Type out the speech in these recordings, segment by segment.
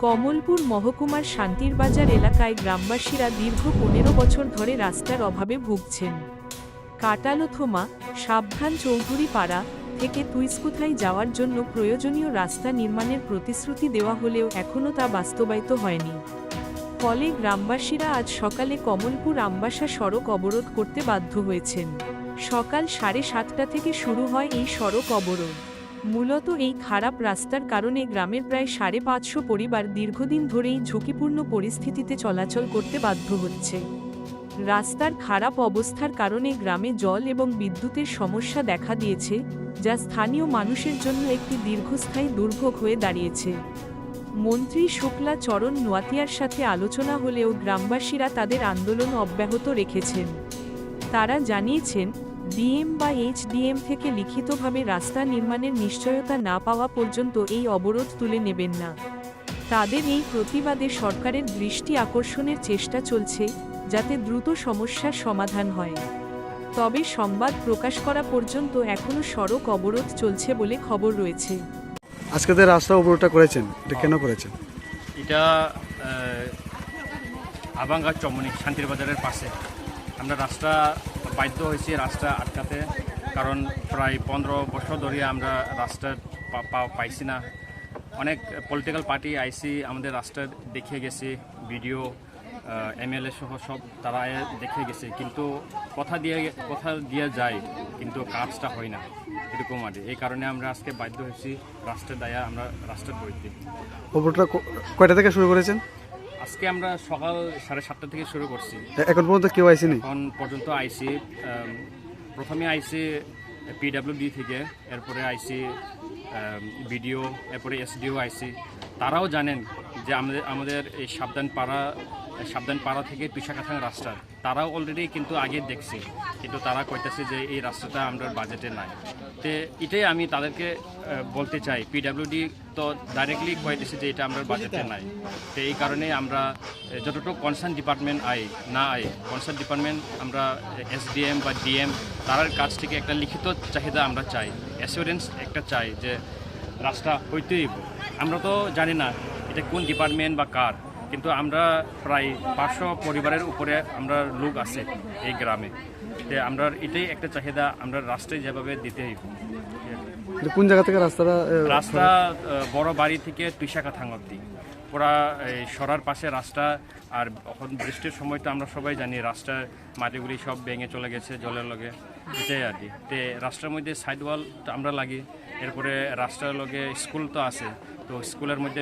কমলপুর মহকুমার শান্তিরবাজার এলাকায় গ্রামবাসীরা দীর্ঘ 15 বছর ধরে রাস্তার অভাবে ভুগছেন। কাটালথোমা সাবধান চৌধুরী পাড়া থেকে তুইস্কুথায় যাওয়ার জন্য প্রয়োজনীয় রাস্তা নির্মাণের প্রতিশ্রুতি দেওয়া হলেও এখনও তা বাস্তবায়িত হয়নি। ফলে গ্রামবাসীরা আজ সকালে কমলপুর আমবাসা সড়ক অবরোধ করতে বাধ্য হয়েছেন। সকাল 7:30টা থেকে শুরু হয় এই সড়ক অবরোধ। মূলত এই খারাপ রাস্তার কারণে গ্রামের প্রায় 550 পরিবার দীর্ঘদিন ধরেই ঝুঁকিপূর্ণ পরিস্থিতিতে চলাচল করতে বাধ্য হচ্ছে। রাস্তার খারাপ অবস্থার কারণে গ্রামে জল এবং বিদ্যুতের সমস্যা দেখা দিয়েছে, যা স্থানীয় মানুষের জন্য একটি দীর্ঘস্থায়ী দুর্ভোগ হয়ে দাঁড়িয়েছে। মন্ত্রী শুক্লা চরণ নোয়াতিয়ার সাথে আলোচনা হলেও গ্রামবাসীরা তাদের আন্দোলন অব্যাহত রেখেছেন। তারা জানিয়েছেন, ডিএম বা এইচডিএম থেকে লিখিতভাবে রাস্তা নির্মাণের নিশ্চয়তা না পাওয়া পর্যন্ত এই অবরোধ তুলে নেবেন না। তাদের এই প্রতিবাদে সরকারের দৃষ্টি আকর্ষণের চেষ্টা চলছে, যাতে দ্রুত সমস্যার সমাধান হয়। তবে সংবাদ প্রকাশ করা পর্যন্ত এখনও সড়ক অবরোধ চলছে বলে খবর রয়েছে। আজকে যে রাস্তা অবরোধটা করেছেন, এটা কেন করেছেন? এটা আবাঙ্গা চমনি শান্তিরবাজারের পাশে আমরা রাস্তা বাধ্য হয়েছি রাস্তা আটকাতে, কারণ প্রায় 15 বছর ধরে আমরা রাস্তা পাইছি না। অনেক পলিটিক্যাল পার্টি আইসি আমাদের রাস্তা দেখিয়ে গেছে, ভিডিও এমএলএ সহ সব তারা দেখে গেছে, কিন্তু কথা দিয়ে যায় কিন্তু কাজটা হয় না এরকম আর। এই কারণে আমরা আজকে বাধ্য হয়েছি রাস্তার দায়া আমরা রাস্তার বইতে। অবরোধটা কয়টা থেকে শুরু করেছেন? আজকে আমরা সকাল 7:30 থেকে শুরু করছি। এখন পর্যন্ত কেউ আইসিনি? এখন পর্যন্ত আইসি, প্রথমে আইসি পিডাব্লিউডি থেকে, এরপরে আইসি বিডিও, এরপরে এসডিও আইসি। তারাও জানেন যে আমাদের এই সাবধান পাড়া থেকে তুষাকাথাং রাস্তা তারাও অলরেডি কিন্তু আগে দেখছি, কিন্তু তারা কইতেছে যে এই রাস্তাটা আমরা বাজেটে নাই। তো এটাই আমি তাদেরকে বলতে চাই, পিডাব্লিউডি তো ডাইরেক্টলি কইতেছে যে এটা আমরা বাজেটে নাই। তো এই কারণে আমরা যতটুকু কনসার্ন ডিপার্টমেন্ট কনসার্ন ডিপার্টমেন্ট আমরা এসডিএম বা ডিএম তার কাছ থেকে একটা লিখিত চাহিদা আমরা চাই, অ্যাসিওরেন্স একটা চাই যে রাস্তা হইতেই। আমরা তো জানি না এটা কোন ডিপার্টমেন্ট বা কার, কিন্তু আমরা প্রায় 500 পরিবারের উপরে আমরা লোক আছে এই গ্রামে। তো আমরা এটাই একটা চাহিদা আমরা রাস্তায় যেভাবে দিতেই। কোন জায়গা থেকে রাস্তা বড় বাড়ি থেকে তুষাকাথাং অব্দি পুরা সরার পাশে রাস্তা। আর এখন বৃষ্টির সময় তো আমরা সবাই জানি রাস্তার মাটিগুলি সব ভেঙে চলে গেছে জলের লগে, এটাই আর কি। তো রাস্তার মধ্যে সাইড ওয়াল আমরা লাগি, এরপরে রাস্তার লগে স্কুল তো আছে, তো স্কুলের মধ্যে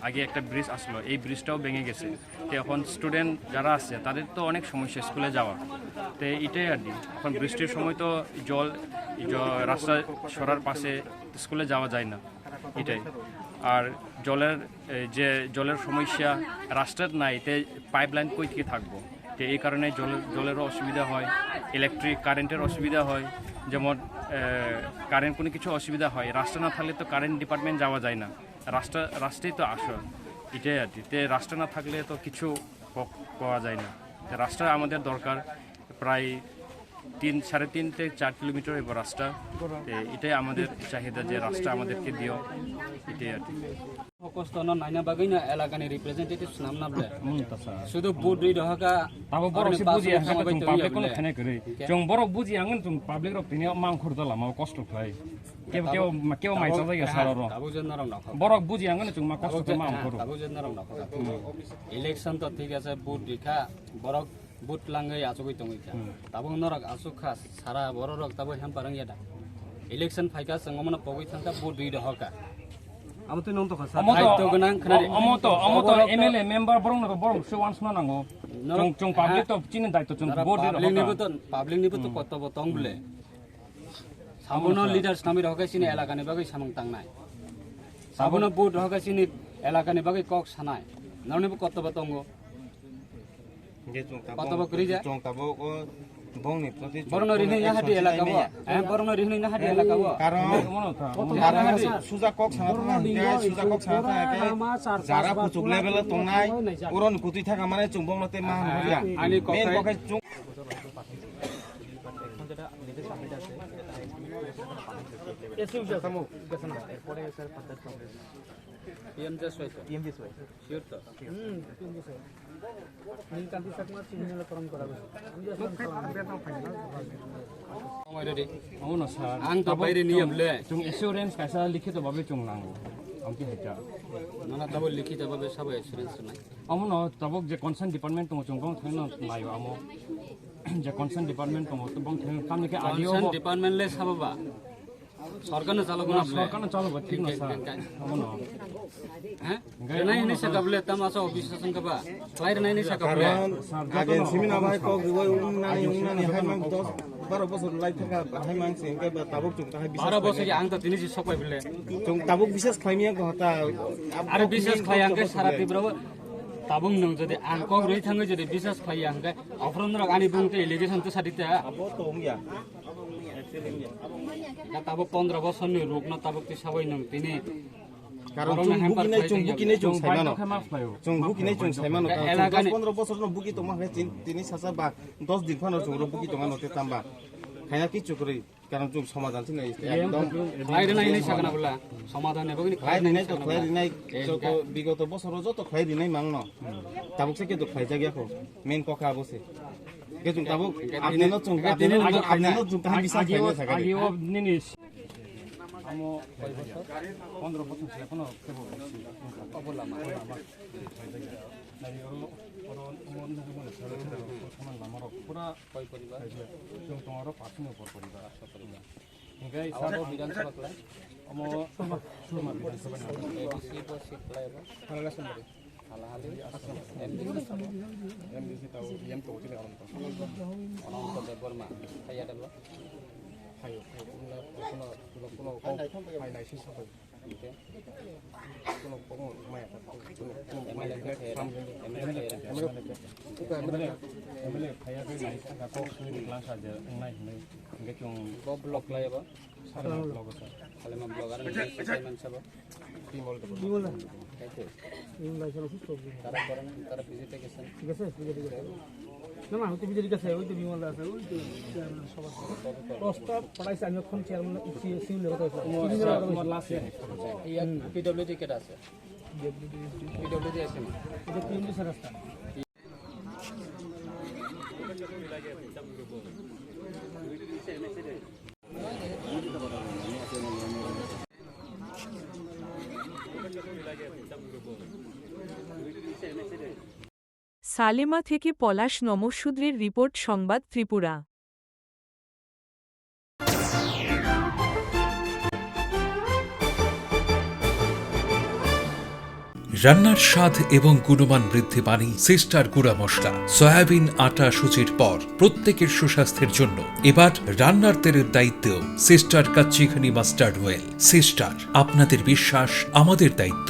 আগে একটা ব্রিজ আসলো, এই ব্রিজটাও ভেঙে গেছে। তো এখন স্টুডেন্ট যারা আছে তাদের তো অনেক সমস্যা স্কুলে যাওয়া। তো এটাই আর কি, এখন বৃষ্টির সময় তো রাস্তা সরার পাশে স্কুলে যাওয়া যায় না, এটাই। আর জলের সমস্যা রাস্তার নাই, তে পাইপ লাইন কই থেকে থাকবো। তো এই কারণে জলেরও অসুবিধা হয়, ইলেকট্রিক কারেন্টের অসুবিধা হয়। যেমন কারেন্ট কোনো কিছু অসুবিধা হয়, রাস্তা না থাকলে তো কারেন্ট ডিপার্টমেন্ট যাওয়া যায় না। রাস্তাই তো আসল, এটাই আর কি। তে রাস্তা না থাকলে তো কিছু পাওয়া যায় না। রাস্তা আমাদের দরকার, প্রায় 3-3.5 থেকে 4 কিলোমিটার এবার রাস্তা। এটাই আমাদের চাহিদা যে রাস্তা আমাদেরকে দিও, এটাই আর কি। কষ্টন নাইনা বাগৈনা এলাকানি রিপ্রেজেন্টেটিভ নাম নাবলে শুধু বুট রি দহকা তাবো বড় সে বুঝি হাকা তুমি পাবলিক কোন খানে করে जों বড় বুঝি আঙ্গন তুমি পাবলিক র পিনে মাং খরদ লামা কষ্ট খাই কেউ মাইছা জায়গা সারর তাবো জন্নারম না বড় বুঝি আঙ্গন তুমি মা কষ্ট মাং খরদ তাবো জন্নারম না ইলেকশন তো ঠিক আছে বুট রিখা বড় বুট লাঙ্গাই আচুগই তংইকা তাবো নরক আচুখা সারা বড় রক তাবো হেম পারংয়াদা ইলেকশন ফাইকা সঙ্গমনা পগই থাকা বুট রি দহকা আমতো নন্ত খাসা দায়িত্ব গোনাं खोनादों আমতো এমএলএ মেম্বার বরং সে ওয়ান্স না নাঙ্গো जों পাবলিক তো চিনি দায়িত্ব जों বোর্ড পাবলিক নিবো তো কর্তব্য তং বলে সাবুন লিডার্স নামি রহগাसिनि এলাকাनि বাগै সামং তাंनाय সাবুন বুট রহগাसिनि এলাকাनि বাগै কক সানাय নারনিবো কর্তব্য তংগো কর্তব্য করি যা जों তাবো বংনি প্রতি বরণ রিনি হাটি এলাকা বো বরণ রিনি হাটি এলাকা বো কারণ সুজা কক সানা সুজা কক সানা যারা পুচুক লেভেল তংনাই পুরন কুতি থাকা মানে চুংবং মতে মান হইয়া আনি মেন ককে চুং এখন যেটা নির্দেশ আপডেট আছে అవును సార్ आं तो बाहिर नियमले जों एसुरेन्स कायसा लिखितभावे जों नांगौ आमके हेटा नाना तब लिखित भावे सब एसुरेन्स নাই अमनो तबक जे कनसार्न डिपार्टमेन्ट दङ जों बं थांनो नायो आमो जे कनसार्न डिपार्टमेन्ट दङ तो बं थांनो कामनिके आदियो कन्सर्न डिपार्टमेन्टले सबबा सरकारले चालको न सरकारले चलो ठीक न सर अमनो हैं नै नै सकबले तमासा अफिस संकबा बाहिर नै नै सकबले Agen simin abai kok riwai unani hai mang 12 বছর লাইফ থাকা হাই মাং সিং কে তাবুক জং তাহাই 12 বছর आं त तिनी सबै बिले জং তাবুক বিশেষ খাইমিয়া গহতা आरो विशेष खायांगे सारा तिब्रबो ताबुं नों जदि आं कक रहि थाङो जदि विशेष खायांगे अफ्रन रक आनि बुंते एलिगेसन त सादिते abo tongya का ताबो 15 বছरनि रोक्न ताबुक ति सबै नों तिनी কারণ জং বুকিনাই জং সাইমানো জং বুকিনাই জং সাইমানো 10-15 বছর ন বুকি তোমা হে তিনি সাসা বা 10 দিন ফানো জং বুকি তোমা নতে তাম্বা খাইনা কিছু করে কারণ জং সমাধান ছিল একদম बाहिर नै नै सकना बोला समाधान हेबो नि খাই নাই তো খাই নাই যত বিগত বছর যত খাই নাই মাংন তাবুক সে কিন্তু খাই জাগিয়াকো মেন ককা বসে কে জং তাবুক আপনি ন জং আপনি ন জং তাহাই বিশাল খাইনা থাকা आगियो निनिस आमो 15 বছর ছিল কোনো কেবো অবলা মা পুরা কয় পরিবার जों তোমার পাঁচজন উপর পরিবার আশা করি ओमफ्राय सारो বিধানসভা ক্লাই अमो सुरमा বিধানসভা एबीसी তো সিট ক্লাই হালালা সুন্দরী হালাহালি एमडीसी তাও এম তো উঠে গেল অনন্ত বর্মা খাইয়া দেব খাইও কোনো ফাইনাইসি সবাই কোনো কোনো মায়া एमएलए फाया बे नाइ थाका को सुनि क्लास आजे नाइ नै इंगे जों ब्लक लायबा सारा ब्लग सर खाली मा ब्लगार चेयरमैन सब टीमल काइते तारा करन तारा ভিজিটে গেছেন ঠিক আছে না না হতে বিজেপি কাছে ওই তো বিমল আছে ওই তো চেয়ারম্যান সভা প্রস্তাব পড়াইছে আমি এখন চেয়ারম্যান সিউ লেখা আছে আমার লাস্ট ইয়ার এই পিডব্লিউডি কেটা আছে পিডব্লিউডি আছে না এটা পিএমডি স্যার রাস্তা সালেমা থেকে পলাশ নমঃশূদ্রের রিপোর্ট সংবাদ ত্রিপুরা। রান্নার স্বাদ এবং গুণমান বৃদ্ধি পানি সিস্টার গুঁড়া মশলা সয়াবিন আটা সুজির পর প্রত্যেকের সুস্বাস্থ্যের জন্য এবার রান্নার তেলের দায়িত্বেও সিস্টার কাচ্চিখানি মাস্টার্ড ওয়েল। সিস্টার, আপনাদের বিশ্বাস আমাদের দায়িত্ব।